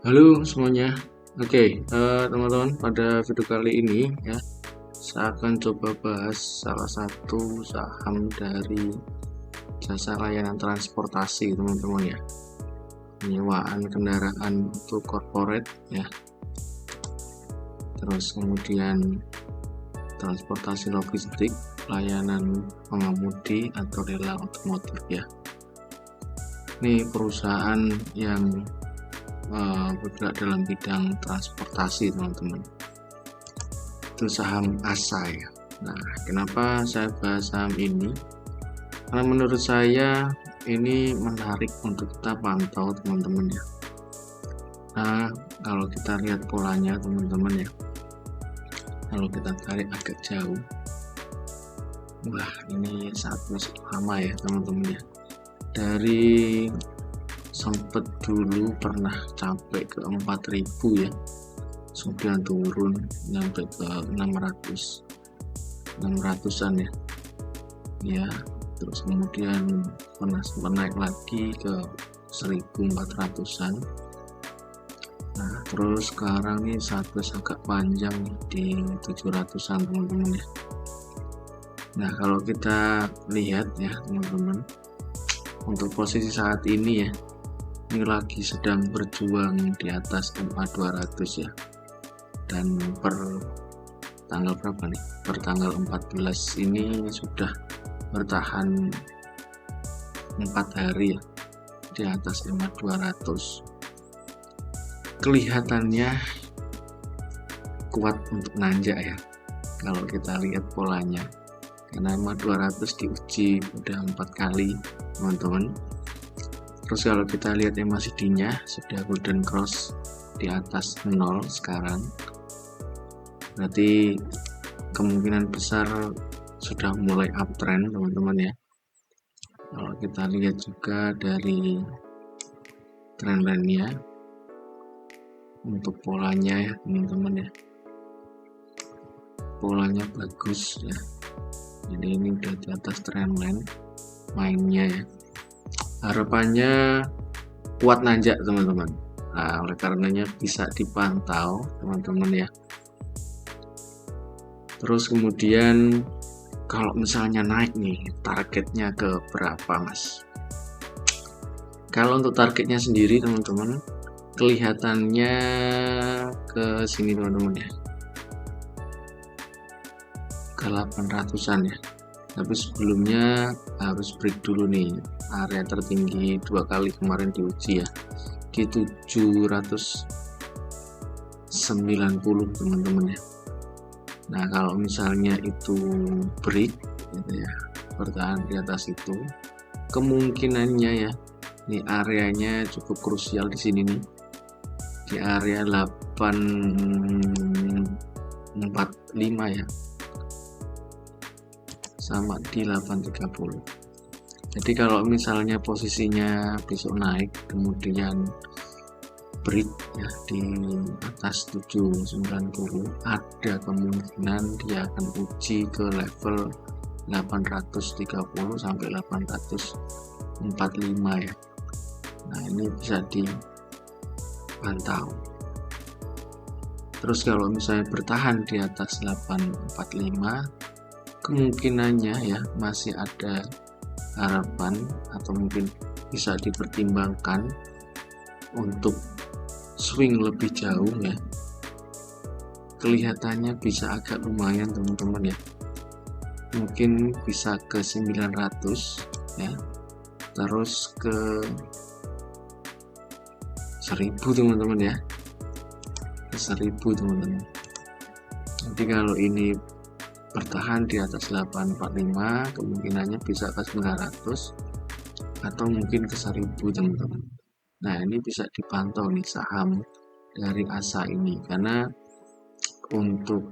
Halo semuanya. Oke, teman-teman, pada video kali ini ya, saya akan coba bahas salah satu saham dari jasa layanan transportasi, teman-teman ya. Penyewaan kendaraan untuk corporate ya. Terus kemudian transportasi logistik, layanan pengemudi atau lelang otomotif ya. Ini perusahaan yang bergerak dalam bidang transportasi, teman-teman. Itu saham ASA ya. Nah, kenapa saya bahas saham ini? Karena menurut saya ini menarik untuk kita pantau, teman-teman ya. Nah, kalau kita lihat polanya, teman-teman ya, kalau kita tarik agak jauh, wah ini sangat masuk lama ya, teman-teman ya. Dari sempet dulu pernah sampai ke 4000 ya, kemudian turun sampai ke 600-an ya, terus kemudian pernah naik lagi ke 1400-an. Nah, terus sekarang nih saat agak panjang di 700-an, teman-teman ya. Nah, kalau kita lihat ya, teman-teman, untuk posisi saat ini ya, ini lagi sedang berjuang di atas MA 200 ya. Dan per tanggal berapa nih? Per tanggal 14 ini sudah bertahan 4 hari ya di atas MA 200. Kelihatannya kuat untuk nanjak ya kalau kita lihat polanya, karena MA 200 diuji udah 4 kali, teman-teman. Terus kalau kita lihat MACD-nya sudah golden cross di atas 0 sekarang, berarti kemungkinan besar sudah mulai uptrend, teman-teman ya. Kalau kita lihat juga dari trendline-nya untuk polanya ya, teman-teman ya, polanya bagus ya. Jadi ini udah di atas trendline mainnya ya. Harapannya kuat nanjak, teman-teman. Nah, oleh karenanya bisa dipantau, teman-teman ya. Terus kemudian kalau misalnya naik nih, targetnya ke berapa, Mas? Kalau untuk targetnya sendiri, teman-teman, kelihatannya ke sini, teman-teman ya, ke 800-an ya. Tapi sebelumnya harus break dulu nih, area tertinggi 2 kali kemarin diuji ya, di 790, teman-teman ya. Nah, kalau misalnya itu break gitu ya, bertahan di atas itu, kemungkinannya ya, ini areanya cukup krusial di sini nih, di area 845 ya, sama di 830. Jadi kalau misalnya posisinya besok naik kemudian break ya di atas 790, ada kemungkinan dia akan uji ke level 830 sampai 845 ya. Nah, ini bisa dipantau. Terus kalau misalnya bertahan di atas 845, kemungkinannya ya masih ada harapan atau mungkin bisa dipertimbangkan untuk swing lebih jauh ya. Kelihatannya bisa agak lumayan, teman-teman ya, mungkin bisa ke 900 ya, terus ke 1000, teman-teman ya, ke 1000, teman-teman. Jadi kalau ini bertahan di atas 845, kemungkinannya bisa ke 900 atau mungkin ke 1000, teman-teman. Nah, ini bisa dipantau nih saham dari ASA ini, karena untuk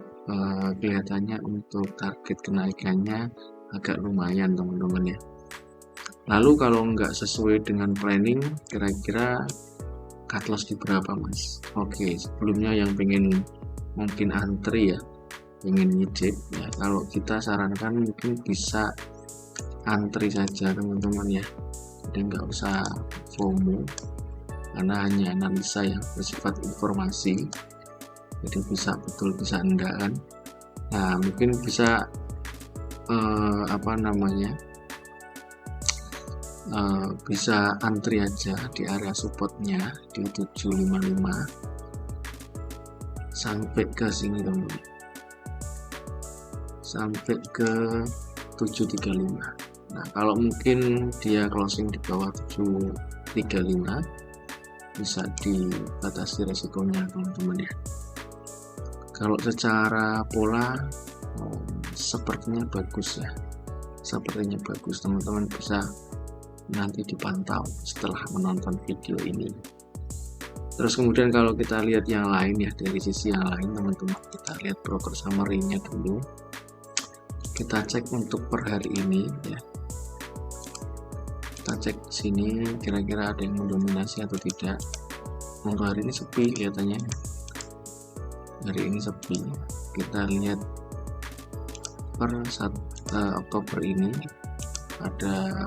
kelihatannya untuk target kenaikannya agak lumayan, teman-teman ya. Lalu kalau nggak sesuai dengan planning, kira-kira cut loss di berapa, Mas? Oke, sebelumnya yang pengen mungkin antri ya, pengen ngijek ya, kalau kita sarankan mungkin bisa antri saja, teman-teman ya, jadi nggak usah FOMO karena hanya analisa yang bersifat informasi, jadi bisa betul bisa enggak kan. Nah mungkin bisa bisa antri aja di area supportnya di 755 sampai ke sini teman-teman, sampai ke 735. Nah kalau mungkin dia closing di bawah 735 bisa dibatasi resikonya teman-teman ya. Kalau secara pola sepertinya bagus ya, sepertinya bagus, teman-teman bisa nanti dipantau setelah menonton video ini. Terus kemudian kalau kita lihat yang lain ya, dari sisi yang lain teman-teman, kita lihat broker summary-nya dulu. Kita cek untuk per hari ini ya, kita cek sini kira-kira ada yang mendominasi atau tidak. Untuk hari ini sepi kelihatannya, hari ini sepi. Kita lihat per Oktober ini ada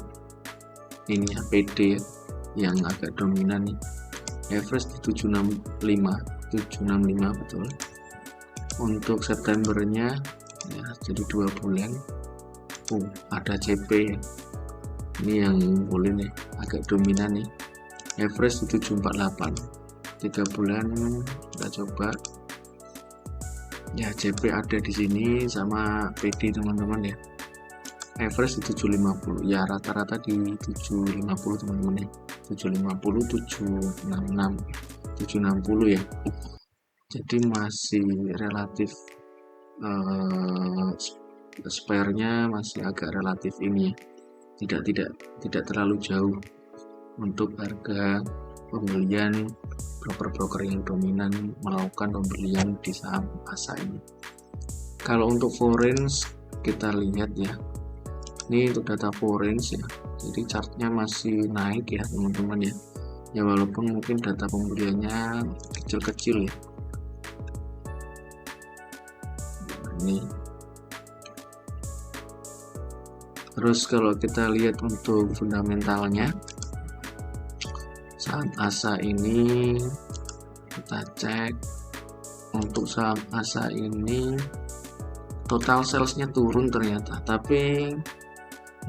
ini ya, PD yang agak dominan nih, average di 765 betul. Untuk Septembernya ya, jadi 2 bulan ada CP ya, ini yang boleh nih agak dominan nih, average di 748. 3 bulan kita coba ya, CP ada di sini sama PD teman-teman ya, average di 750 ya, rata-rata di 750 teman-teman ya, 750, 760 ya. Jadi masih relatif spare-nya masih agak relatif ini ya, tidak terlalu jauh untuk harga pembelian broker-broker yang dominan melakukan pembelian di saham ASA ini. Kalau untuk foreign kita lihat ya, ini untuk data foreign ya, jadi chartnya masih naik ya teman-teman ya, ya walaupun mungkin data pembeliannya kecil-kecil ya. Ini terus kalau kita lihat untuk fundamentalnya saham ASA ini, kita cek untuk saham ASA ini total salesnya turun ternyata, tapi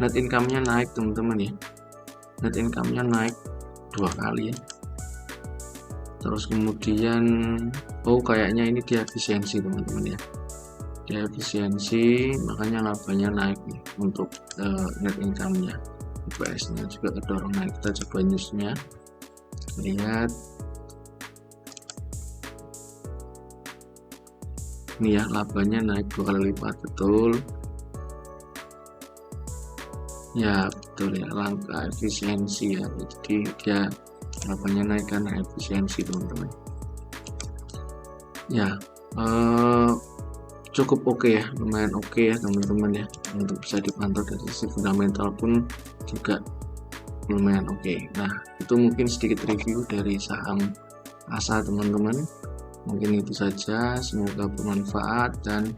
net income-nya naik teman-teman ya, net income-nya naik 2 kali ya. Terus kemudian kayaknya ini dia efisiensi teman-teman ya, dia efisiensi makanya labanya naik nih untuk net income-nya. EPS-nya juga kedorong naik. Kita coba news-nya, lihat ini ya, labanya naik 2 kali lipat betul ya, betul ya, langkah efisiensi ya, jadi dia labanya naik karena efisiensi teman-teman ya. Cukup oke ya, lumayan oke ya teman-teman ya, untuk bisa dipantau dari sisi fundamental pun juga lumayan oke. Nah itu mungkin sedikit review dari saham ASA teman-teman, mungkin itu saja, semoga bermanfaat dan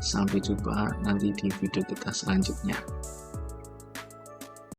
sampai jumpa nanti di video kita selanjutnya.